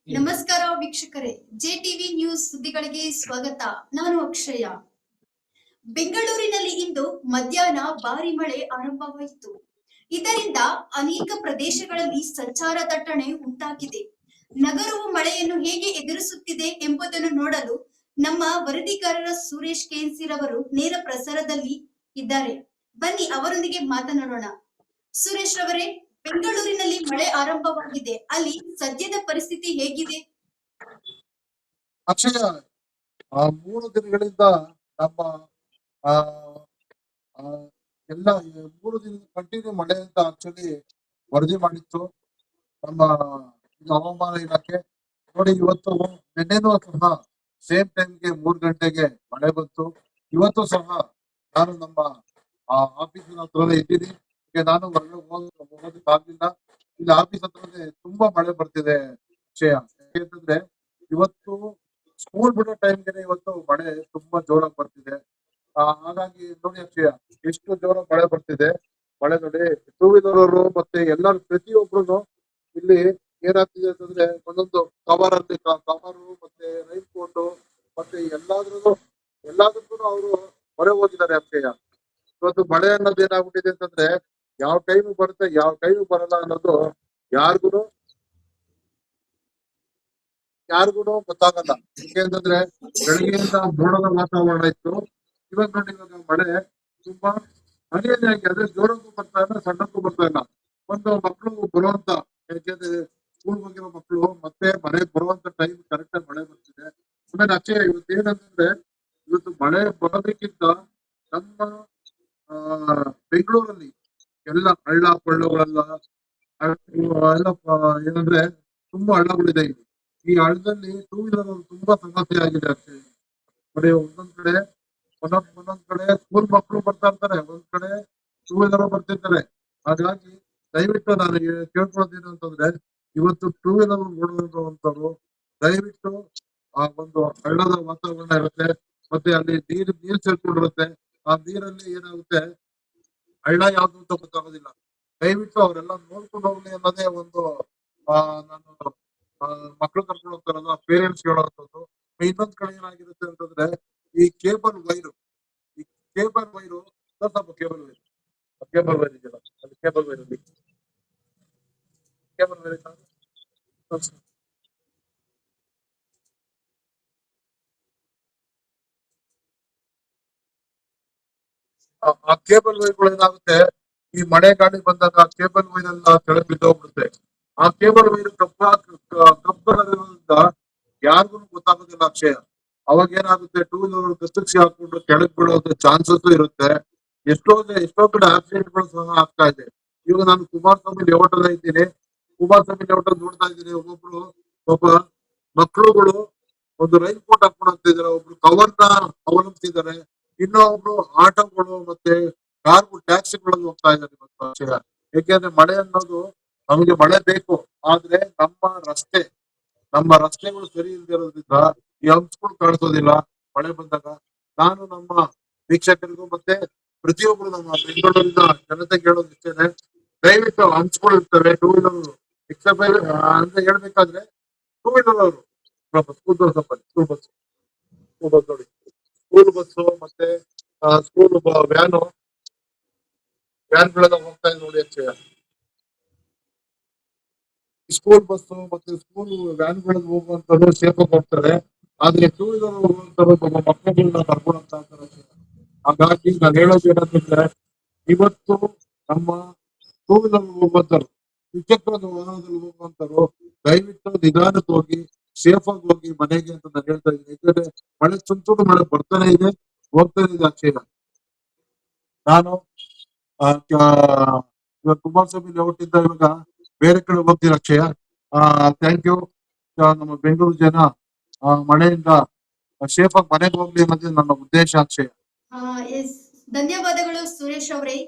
ನಮಸ್ಕಾರ ವೀಕ್ಷಕರೇ, JTV news ಸುದ್ದಿಗಳಿಗೆ ಸ್ವಾಗತ. ನಾನು ಅಕ್ಷಯ. ಬೆಂಗಳೂರಿನಲ್ಲಿ ಇಂದು ಮಧ್ಯಾಹ್ನ ಭಾರಿ ಮಳೆ ಆರಂಭವಾಯಿತು. ಇದರಿಂದ ಅನೇಕ ಪ್ರದೇಶಗಳಲ್ಲಿ ಸಂಚಾರ ದಟ್ಟಣೆ ಉಂಟಾಗಿದೆ. ನಗರವು ಮಳೆಯನ್ನು ಹೇಗೆ ಎದುರಿಸುತ್ತಿದೆ ಎಂಬುದನ್ನು ನೋಡಲು ನಮ್ಮ ವರದಿಗಾರರ ಸುರೇಶ್ ಕೆಎನ್ಸಿ ರವರು ನೇರ ಪ್ರಸಾರದಲ್ಲಿ ಇದ್ದಾರೆ. ಬನ್ನಿ ಅವರೊಂದಿಗೆ ಮಾತನಾಡೋಣ. ಸುರೇಶ್ ರವರೇ, ಬೆಂಗಳೂರಿನಲ್ಲಿ ಮಳೆ ಆರಂಭವಾಗಿದೆ. ಅಲ್ಲಿ ಸದ್ಯದ ಪರಿಸ್ಥಿತಿ ಹೇಗಿದೆ? ಅಕ್ಷಯ, 3 ದಿನಗಳಿಂದ ನಮ್ಮ ಆ, ಆ, ಎಲ್ಲ 3 ದಿನ ಕಂಟಿನ್ಯೂ ಮಳೆ ಅಂತ ಆಕ್ಚುಲಿ ವರದಿ ಮಾಡಿತ್ತು ನಮ್ಮ ಹವಾಮಾನ ಇಲಾಖೆ. ನೋಡಿ, ಇವತ್ತು ನಿನ್ನೆನೂ ಸಹ ಸೇಮ್ ಟೈಮ್ಗೆ 3 ಗಂಟೆಗೆ ಮಳೆ ಬಂತು. ಇವತ್ತು ಸಹ ನಾನು ನಮ್ಮ ಆಫೀಸಿನ ಹತ್ರನೇ ಇದ್ದೀನಿ. ಈಗ ನಾನು ಹೊರಗಡೆ ಹೋಗೋದಕ್ಕಾಗ್ಲಿಲ್ಲ. ಇಲ್ಲಿ ಆಫೀಸ್ ಹತ್ರನೇ ತುಂಬಾ ಮಳೆ ಬರ್ತಿದೆ ಅಕ್ಷಯ. ಯಾಕೆಂತಂದ್ರೆ ಇವತ್ತು ಸ್ಕೂಲ್ ಬಿಡೋ ಟೈಮ್ಗೆ ಇವತ್ತು ಮಳೆ ತುಂಬಾ ಜೋರಾಗಿ ಬರ್ತಿದೆ. ಹಾಗಾಗಿ ನೋಡಿ ಅಕ್ಷಯ, ಎಷ್ಟು ಜೋರಾಗಿ ಮಳೆ ಬರ್ತಿದೆ. ಮಳೆ ನೋಡಿ, ಟೂ ವೀಲರ್ ಅವರು ಮತ್ತೆ ಎಲ್ಲರೂ ಪ್ರತಿಯೊಬ್ರು ಇಲ್ಲಿ ಏನಾಗ್ತಿದೆ ಅಂತಂದ್ರೆ ಒಂದೊಂದು ಕವರ್ ಮತ್ತೆ ರೈನ್ ಕೋಟ್ ಮತ್ತೆ ಎಲ್ಲಾದ್ರೂ ಅವರು ಹೊರೆ ಹೋಗಿದ್ದಾರೆ ಅಕ್ಷಯ. ಇವತ್ತು ಮಳೆ ಅನ್ನೋದು ಏನಾಗ್ಬಿಟ್ಟಿದೆ ಅಂತಂದ್ರೆ ಯಾವ ಟೈಮ್ ಬರುತ್ತೆ ಯಾವ ಟೈಮ್ ಬರಲ್ಲ ಅನ್ನೋದು ಯಾರಿಗೂ ಗೊತ್ತಾಗಲ್ಲ. ಯಾಕೆಂತಂದ್ರೆ ಬೆಳಗ್ಗೆಯಿಂದ ಮೋಡದ ವಾತಾವರಣ ಇತ್ತು. ಇವಾಗ ನೋಡಿ, ಇವಾಗ ಮಳೆ ತುಂಬಾ ಹನಿಯಾಗಿ, ಅದೇ ಜೋರಕ್ಕೂ ಬರ್ತಾ ಇಲ್ಲ, ಸಣ್ಣಕ್ಕೂ ಬರ್ತಾ ಇಲ್ಲ. ಒಂದು ಮಕ್ಕಳು ಬರುವಂತ, ಯಾಕೆಂದ್ರೆ ಸ್ಕೂಲ್ ಹೋಗಿರೋ ಮಕ್ಕಳು ಮತ್ತೆ ಮಳೆ ಬರುವಂತ ಟೈಮ್ ಕರೆಕ್ಟ್ ಆಗಿ ಮಳೆ ಬರ್ತಿದೆ. ಆಮೇಲೆ ಅಕ್ಷಯ, ಇವತ್ತು ಏನಂತಂದ್ರೆ ಇವತ್ತು ಮಳೆ ಬರೋದಕ್ಕಿಂತ ನಮ್ಮ ಬೆಂಗಳೂರಲ್ಲಿ ಎಲ್ಲ ಹಳ್ಳ ಕೊಳ್ಳಗಳೆಲ್ಲ ಏನಂದ್ರೆ ತುಂಬಾ ಹಳ್ಳಗಳಿದೆ. ಈ ಹಳ್ಳದಲ್ಲಿ ಟೂ ವೀಲರ್ ತುಂಬಾ ಸಮಸ್ಯೆ ಆಗಿದೆ ಅಷ್ಟೇ. ಬರೀ ಒಂದೊಂದ್ ಕಡೆ ಸ್ಕೂಲ್ ಮಕ್ಕಳು ಬರ್ತಾ ಇರ್ತಾರೆ, ಒಂದ್ ಕಡೆ ಟೂ ವೀಲರ್ ಬರ್ತಿರ್ತಾರೆ. ಹಾಗಾಗಿ ದಯವಿಟ್ಟು ನಾನು ಕೇಳ್ಕೊಳ್ಳೋದೇನು ಅಂತಂದ್ರೆ, ಇವತ್ತು ಟೂ ವೀಲರ್ ಓಡುವಂತವ್ರು ದಯವಿಟ್ಟು ಆ ಒಂದು ಹಳ್ಳದ ವಾತಾವರಣ ಇರುತ್ತೆ, ಮತ್ತೆ ಅಲ್ಲಿ ನೀರ್ ಸೇರ್ಕೊಂಡಿರುತ್ತೆ. ಆ ನೀರಲ್ಲಿ ಏನಾಗುತ್ತೆ, ಹಳ್ಳ ಯಾವ್ದು ಅಂತ ಗೊತ್ತಾಗೋದಿಲ್ಲ. ದಯವಿಟ್ಟು ಅವರೆಲ್ಲ ನೋಡ್ಕೊಂಡು ಹೋಗ್ಲಿ ಅನ್ನೋದೇ ಒಂದು ನಾನು ಮಕ್ಕಳು ಕರ್ಕೊಂಡು ಹೋಗ್ತಾರಲ್ಲ, ಪೇರೆಂಟ್ಸ್ ಹೇಳೋವಂಥದ್ದು. ಇನ್ನೊಂದ್ ಕಡೆ ಏನಾಗಿರುತ್ತೆ ಅಂತಂದ್ರೆ, ಈ ಕೇಬಲ್ ವೈರು ಸ್ವಲ್ಪ ಕೇಬಲ್ ವೈರ್ ಇದೆಯಲ್ಲ, ಅದು ಕೇಬಲ್ ವೈರ್ ಆ ಕೇಬಲ್ ವೈರ್ಗಳು ಏನಾಗುತ್ತೆ, ಈ ಮಳೆ ಗಾಳಿ ಬಂದಾಗ ಆ ಕೇಬಲ್ ವೈರ್ ಎಲ್ಲ ಕೆಳಗೆ ಬಿದ್ದೋಗ್ಬಿಡುತ್ತೆ. ಆ ಕೇಬಲ್ ವೈರ್ ಕಪ್ಪುಗಳಿಂದ ಯಾರಿಗೂ ಗೊತ್ತಾಗೋದಿಲ್ಲ ಅಕ್ಷಯ. ಅವಾಗ ಏನಾಗುತ್ತೆ, ಟೂ ವೀಲರ್ ಗಸ್ತರಿಸಿ ಹಾಕೊಂಡು ಕೆಳಗೆ ಬೀಳೋದು ಚಾನ್ಸಸ್ ಇರುತ್ತೆ. ಎಷ್ಟೋ ಕಡೆ ಆಕ್ಸಿಡೆಂಟ್ಗಳು ಸಹ ಆಗ್ತಾ ಇದೆ. ಇವಾಗ ನಾನು ಕುಮಾರಸ್ವಾಮಿ ಲೇಔಟ್ ಅಲ್ಲೇ ಇದ್ದೀನಿ. ಕುಮಾರಸ್ವಾಮಿ ಲೇಔಟ್ ಅಲ್ಲಿ ನೋಡ್ತಾ ಇದ್ದೀನಿ, ಒಬ್ಬ ಮಕ್ಕಳುಗಳು ಒಂದು ರೈನ್ ಕೋಟ್ ಹಾಕೊಂಡು ಹೋಗ್ತಿದ್ದಾರೆ, ಒಬ್ರು ಕವರ್ನ ಅವಲಂಬಿಸಿದ್ದಾರೆ, ಇನ್ನೊಬ್ರು ಆಟೋಗಳು ಮತ್ತೆ ಕಾರ್ಗಳು ಟ್ಯಾಕ್ಸಿಗಳಲ್ಲಿ ಹೋಗ್ತಾ ಇದ್ದಾರೆ. ಯಾಕೆಂದ್ರೆ ಮಳೆ ಅನ್ನೋದು ನಮಗೆ ಮಳೆ ಬೇಕು, ಆದ್ರೆ ನಮ್ಮ ರಸ್ತೆಗಳು ಸರಿ ಇಲ್ದಿರೋದ್ರಿಂದ ಈ ಹಂಪ್ಸ್ಗಳು ಕಾಣಿಸೋದಿಲ್ಲ ಮಳೆ ಬಂದಾಗ. ನಾನು ನಮ್ಮ ವೀಕ್ಷಕರಿಗೂ ಮತ್ತೆ ಪ್ರತಿಯೊಬ್ರು ನಮ್ಮ ಬೆಂಗಳೂರಿನ ಜನತೆಗೆ ಹೇಳೋದು ಇಷ್ಟೇನೆ, ದಯವಿಟ್ಟು ಹಂಪ್ಸ್ಗಳು ಇರ್ತವೆ ಟೂ ವೀಲರ್ ಅಂತ ಹೇಳ್ಬೇಕಾದ್ರೆ, ಟೂ ವೀಲರ್ ಅವರು ಸ್ಕೂಲ್ ಬಸ್ ನೋಡಿ, ಸ್ಕೂಲ್ ಬಸ್ಸು ಮತ್ತೆ ಸ್ಕೂಲ್ ವ್ಯಾನ್ಗಳೆಲ್ಲ ಹೋಗ್ತಾ ಇದೆ ನೋಡಿ ಅಕ್ಷಯ. ಸ್ಕೂಲ್ ಬಸ್ಸು ಮತ್ತೆ ಸ್ಕೂಲ್ ವ್ಯಾನ್ಗಳಲ್ಲಿ ಹೋಗುವಂತದ್ದು ಸೇಫ್ ಆಗಿ ಹೋಗ್ತಾರೆ, ಆದ್ರೆ ಟೂ ವೀಲರ್ ಹೋಗುವಂತದ್ದು ಮಕ್ಕಳನ್ನ ಕರ್ಕೊಂಡು ಹೋಗ್ತಾ ಇರ್ತಾರೆ. ಹಾಗಾಗಿ ನಾನು ಹೇಳೋದು ಏನಂತಂದ್ರೆ, ಇವತ್ತು ನಮ್ಮ ಟೂ ವೀಲರ್ ಹೋಗುವಂತರು, ದ್ವಿಚಕ್ರದ ವಾಹನದಲ್ಲಿ ಹೋಗುವಂತರು ದಯವಿಟ್ಟು ನಿಧಾನಕ್ಕೆ ಹೋಗಿ ಸೇಫ್ ಆಗಿ ಹೋಗಿ ಮನೆಗೆ ಅಂತ ನಾನು ಹೇಳ್ತಾ ಇದ್ದೀನಿ. ಯಾಕಂದ್ರೆ ಮಳೆ ತುಂತುರು ಮಳೆ ಬರ್ತಾನೆ ಇದೆ, ಹೋಗ್ತಾನೆ ಇದೆ ಅಕ್ಷಯ. ನಾನು ಇವಾಗ ಕುಮಾರಸ್ವಾಮಿ ಲೇಔಟ್ ಇಂದ ಇವಾಗ ಬೇರೆ ಕಡೆ ಹೋಗ್ತೀನಿ ಅಕ್ಷಯ. Thank you. ನಮ್ಮ ಬೆಂಗಳೂರು ಜನ ಮಳೆಯಿಂದ ಸೇಫ್ ಆಗಿ ಮನೆಗೆ ಹೋಗ್ಲಿ ಅನ್ನೋದು ನನ್ನ ಉದ್ದೇಶ ಅಕ್ಷಯ. ಧನ್ಯವಾದಗಳು ಸುರೇಶ್ ಅವರೇ.